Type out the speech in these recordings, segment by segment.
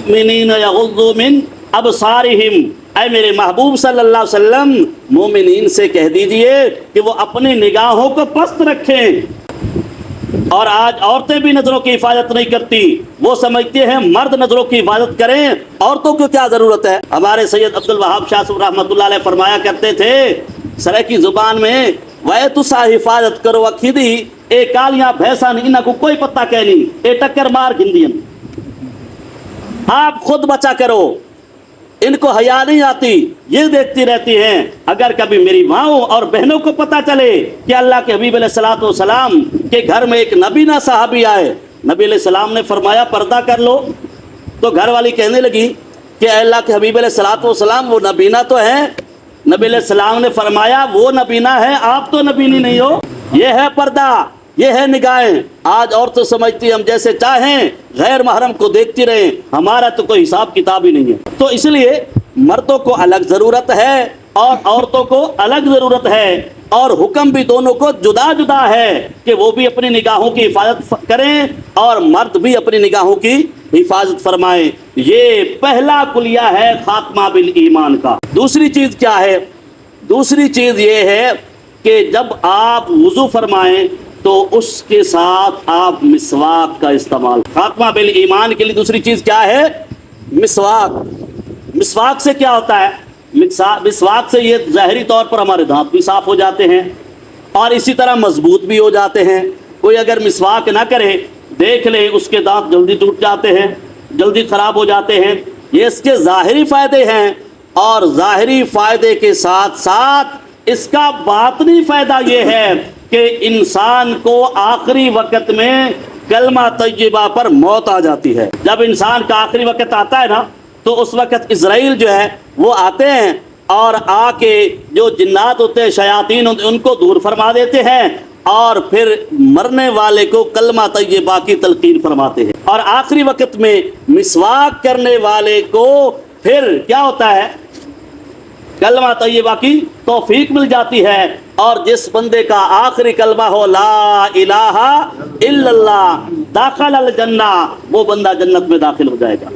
मुमिनीन यग़ुज़्ज़ू मिन अबसारिहिम, ऐ मेरे महबूब सल्लल्लाहु अलैहि वसल्लम मोमिनीन से कह दीजिए कि वो अपनी निगाहों को पस्त रखें। और आज औरतें भी नजरों की हिफाजत नहीं करती, वो समझते हैं मर्द नजरों की हिफाजत करें, औरतों को क्या जरूरत है। हमारे सैयद अब्दुल वहाब शाह साहब रहमतुल्लाह अलैह फरमाया करते थे सरे की जुबान में, वह तुसा हिफाजत करो अखीदी ए कालियां भैंसा इन्हें को कोई पता कहनी ए टक्कर मार गिंदियन, आप खुद बचा करो, इनको हया नहीं आती, ये देखती रहती हैं। अगर कभी मेरी माओ और बहनों को पता चले कि अल्लाह के हबीब अलैहिस्सलातु वस्सलाम के घर में एक नबीना साहबी आए, नबी अलैहिस्सलाम ने फरमाया पर्दा कर लो, तो घर वाली कहने लगी कि अल्लाह के हबीब अलैहिस्सलातु वस्सलाम वो नबीना तो है। नबी अलैहिस्सलाम ने फरमाया वो नबीना है, आप तो नबीनी नहीं हो, ये है पर्दा, ये है निगाहें। आज औरतें समझती हम जैसे चाहें गैर महरम को देखती रहें, हमारा तो कोई हिसाब किताब ही नहीं है। तो इसलिए मर्दों को अलग ज़रूरत है और औरतों को अलग ज़रूरत है, और हुक्म भी दोनों को जुदा जुदा है कि वो भी अपनी निगाहों की हिफाजत करें और मर्द भी अपनी निगाहों की हिफाजत फरमाएं। ये पहला कुलिया है खात्मा बिल ईमान का। दूसरी चीज़ क्या है? दूसरी चीज़ ये है कि जब आप वुज़ू फरमाएं तो उसके साथ आप मिसवाक का इस्तेमाल। खात्मा बिल ईमान के लिए दूसरी चीज़ क्या है? मिसवाक। मिसवाक से क्या होता है? मिसवाक से ये ज़ाहरी तौर पर हमारे दांत भी साफ़ हो जाते हैं और इसी तरह मजबूत भी हो जाते हैं। कोई अगर मिसवाक ना करे, देख ले उसके दांत जल्दी टूट जाते हैं, जल्दी ख़राब हो जाते हैं। ये इसके ज़ाहरी फ़ायदे हैं, और ज़ाहरी फ़ायदे के साथ साथ इसका बातनी फ़ायदा ये है कि इंसान को आखिरी वक़्त में कलमा तय्यबा पर मौत आ जाती है। जब इंसान का आखिरी वक़्त आता है ना, तो उस वक़्त इज़राइल जो है वो आते हैं और आके जो जिन्नात होते हैं, शयातीन होते हैं, उनको दूर फरमा देते हैं और फिर मरने वाले को कलमा तय्यबा की तलकीन फरमाते हैं। और आखिरी वक़्त में मिसवाक करने वाले को फिर क्या होता है? कलमा तय्यबा की तौफीक मिल जाती है, और जिस बंदे का आखिरी कलमा हो ला इलाहा इल्लल्लाह दाखिल जन्ना, वो बंदा जन्नत में दाखिल हो जाएगा।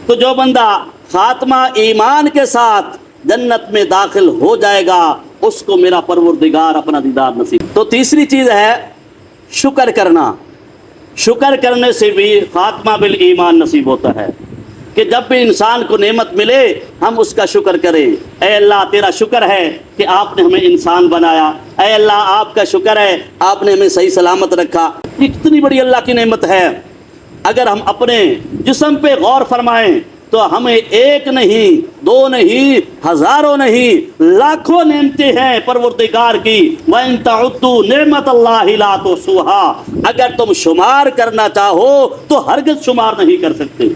तो जो बंदा खात्मा ईमान के साथ जन्नत में दाखिल हो जाएगा, उसको मेरा परवरदिगार अपना दीदार नसीब। तो तीसरी चीज़ है शुक्र करना। शुक्र करने से भी खात्मा बिल ईमान नसीब होता है कि जब भी इंसान को नेमत मिले हम उसका शुक्र करें। ऐ अल्लाह तेरा शुक्र है कि आपने हमें इंसान बनाया, ऐ अल्लाह आपका शुक्र है आपने हमें सही सलामत रखा। इतनी बड़ी अल्लाह की नेमत है। अगर हम अपने जिस्म पे गौर फरमाएं तो हमें एक नहीं, दो नहीं, हज़ारों नहीं, लाखों नेमतें हैं परवरदिगार की। व इन तउद्दू नेमतल्लाहि ला तुहसूहा, अगर तुम शुमार करना चाहो तो हरगिज़ शुमार नहीं कर सकते।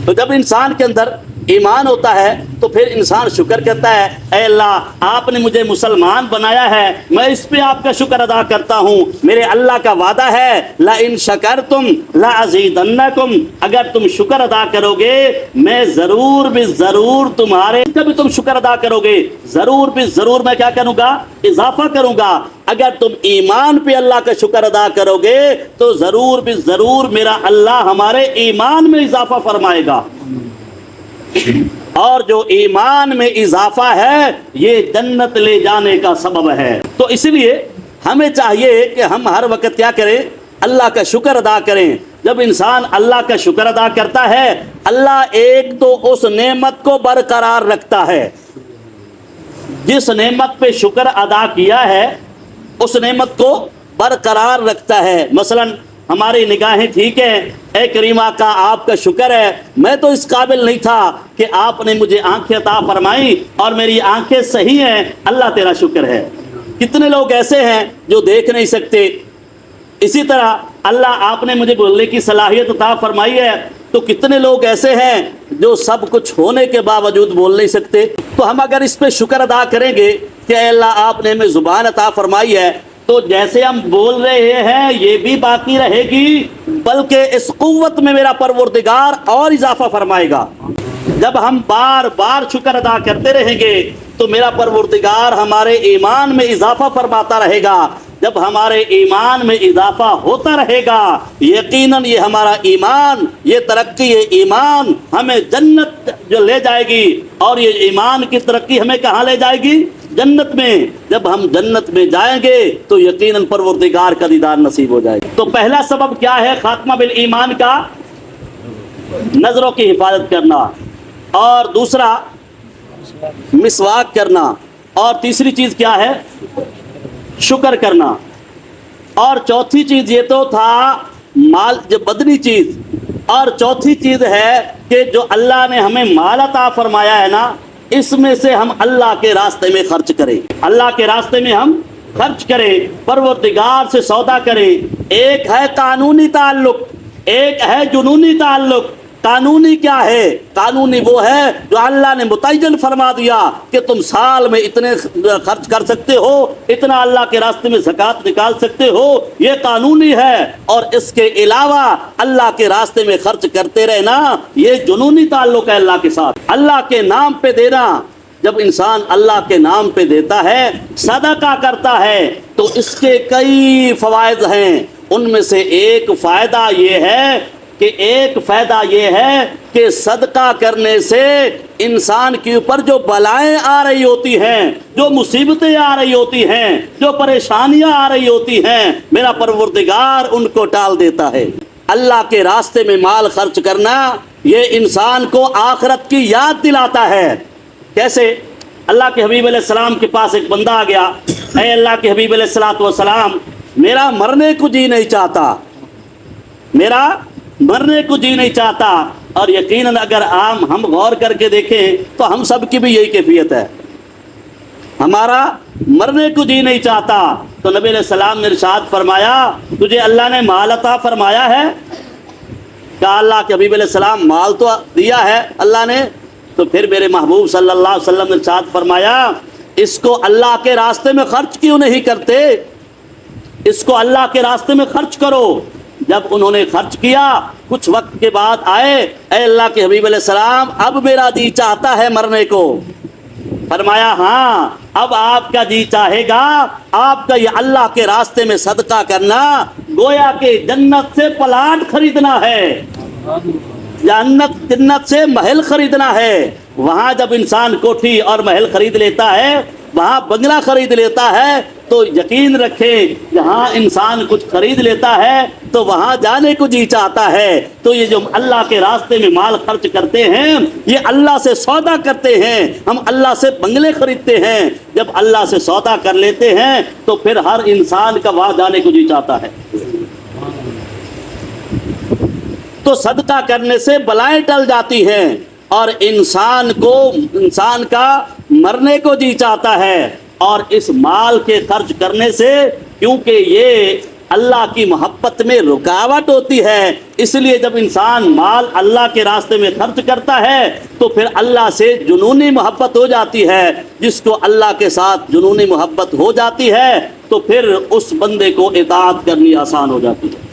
तो जब इंसान के अंदर ईमान होता है तो फिर इंसान शुक्र करता है, ऐ अल्लाह आपने मुझे मुसलमान बनाया है, मैं इस पे आपका शुक्र अदा करता हूँ। मेरे अल्लाह का वादा है ला इन शकरतुम ला अज़ीदन्नकुम, अगर तुम शुक्र अदा करोगे मैं ज़रूर भी ज़रूर तुम्हारे, कभी तुम शुक्र अदा करोगे ज़रूर भी ज़रूर मैं क्या करूँगा? इजाफा करूँगा। अगर तुम ईमान पे अल्लाह का शुक्र अदा करोगे तो ज़रूर भी ज़रूर मेरा अल्लाह हमारे ईमान में इजाफा फरमाएगा। और जो ईमान में इजाफा है ये जन्नत ले जाने का सबब है। तो इसलिए हमें चाहिए कि हम हर वक्त क्या करें? अल्लाह का शुक्र अदा करें। जब इंसान अल्लाह का शुक्र अदा करता है, अल्लाह एक तो उस नेमत को बरकरार रखता है, जिस नेमत पे शुक्र अदा किया है उस नेमत को बरकरार रखता है। मसलन हमारी निगाहें ठीक है, ए करीमा का आपका शुक्र है, मैं तो इस काबिल नहीं था कि आपने मुझे आंखें अता फरमाई और मेरी आंखें सही हैं, अल्लाह तेरा शुक्र है। कितने लोग ऐसे हैं जो देख नहीं सकते। इसी तरह अल्लाह आपने मुझे बोलने की सलाहियत अता फरमाई है, तो कितने लोग ऐसे हैं जो सब कुछ होने के बावजूद बोल नहीं सकते। तो हम अगर इस पे शुक्र अदा करेंगे कि अल्लाह आपने हमें ज़ुबान अता फरमाई है, तो जैसे हम बोल रहे हैं ये भी बाकी रहेगी, बल्कि इस कुव्वत में मेरा परवरदिगार और इजाफा फरमाएगा। जब हम बार बार शुक्र अदा करते रहेंगे तो मेरा परवरदिगार हमारे ईमान में इजाफा फरमाता रहेगा। جب ہمارے ایمان میں اضافہ ہوتا رہے گا یقیناً یہ ہمارا ایمان، یہ ترقی، یہ ایمان ہمیں جنت جو لے جائے گی، اور یہ ایمان کی ترقی ہمیں کہاں لے جائے گی؟ جنت میں۔ جب ہم جنت میں جائیں گے تو یقیناً پروردگار کا دیدار نصیب ہو جائے گا۔ تو پہلا سبب کیا ہے خاتمہ بالایمان کا؟ نظروں کی حفاظت کرنا، اور دوسرا مسواک کرنا، اور تیسری چیز کیا ہے؟ شکر کرنا، اور چوتھی چیز یہ تو تھا مال، جو بدنی چیز، اور چوتھی چیز ہے کہ جو اللہ نے ہمیں مال عطا فرمایا ہے نا، اس میں سے ہم اللہ کے راستے میں خرچ کریں، اللہ کے راستے میں ہم خرچ کریں، پروردگار سے سودا کریں۔ ایک ہے قانونی تعلق، ایک ہے جنونی تعلق۔ قانونی کیا ہے؟ قانونی وہ ہے جو اللہ نے متعین فرما دیا کہ تم سال میں اتنے خرچ کر سکتے ہو، اتنا اللہ کے راستے میں زکوٰۃ نکال سکتے ہو، یہ قانونی ہے۔ اور اس کے علاوہ اللہ کے راستے میں خرچ کرتے رہنا، یہ جنونی تعلق ہے اللہ کے ساتھ۔ اللہ کے نام پہ دینا، جب انسان اللہ کے نام پہ دیتا ہے، صدقہ کرتا ہے، تو اس کے کئی فوائد ہیں۔ ان میں سے ایک فائدہ یہ ہے کہ صدقہ کرنے سے انسان کے اوپر جو بلائیں آ رہی ہوتی ہیں، جو مصیبتیں آ رہی ہوتی ہیں، جو پریشانیاں آ رہی ہوتی ہیں، میرا پروردگار ان کو ٹال دیتا ہے۔ اللہ کے راستے میں مال خرچ کرنا یہ انسان کو آخرت کی یاد دلاتا ہے۔ کیسے؟ اللہ کے حبیب علیہ السلام کے پاس ایک بندہ آ گیا، اے اللہ کے حبیب علیہ السلام، میرا مرنے کو جی نہیں چاہتا، میرا مرنے کو جی نہیں چاہتا۔ اور یقیناً اگر ہم غور کر کے دیکھیں تو ہم سب کی بھی یہی کیفیت ہے، ہمارا مرنے کو جی نہیں چاہتا۔ تو نبی علیہ السلام نے ارشاد فرمایا، تجھے اللہ نے مال عطا فرمایا ہے؟ کہا اللہ کے حبیب علیہ السلام، مال تو دیا ہے اللہ نے۔ تو پھر میرے محبوب صلی اللہ علیہ وسلم نے ارشاد فرمایا، اس کو اللہ کے راستے میں خرچ کیوں نہیں کرتے؟ اس کو اللہ کے راستے میں خرچ کرو۔ جب انہوں نے خرچ کیا، کچھ وقت کے بعد آئے، اے اللہ کے حبیب علیہ السلام، اب میرا جی چاہتا ہے مرنے کو۔ فرمایا ہاں، اب آپ کا جی چاہے گا، آپ کا یہ اللہ کے راستے میں صدقہ کرنا گویا کہ جنت سے پلاٹ خریدنا ہے، جنت سے محل خریدنا ہے۔ وہاں جب انسان کوٹھی اور محل خرید لیتا ہے، وہاں بنگلہ خرید لیتا ہے، تو یقین رکھیں جہاں انسان کچھ خرید لیتا ہے تو وہاں جانے کو جی چاہتا ہے۔ تو یہ جو اللہ کے راستے میں مال خرچ کرتے ہیں، یہ اللہ سے سودا کرتے ہیں، ہم اللہ سے بنگلے خریدتے ہیں۔ جب اللہ سے سودا کر لیتے ہیں تو پھر ہر انسان کا وہاں جانے کو جی چاہتا ہے۔ تو صدقہ کرنے سے بلائیں ٹل جاتی ہیں، اور انسان کا مرنے کو جی چاہتا ہے۔ اور اس مال کے خرچ کرنے سے، کیونکہ یہ اللہ کی محبت میں رکاوٹ ہوتی ہے، اس لیے جب انسان مال اللہ کے راستے میں خرچ کرتا ہے تو پھر اللہ سے جنونی محبت ہو جاتی ہے۔ جس کو اللہ کے ساتھ جنونی محبت ہو جاتی ہے تو پھر اس بندے کو اطاعت کرنی آسان ہو جاتی ہے۔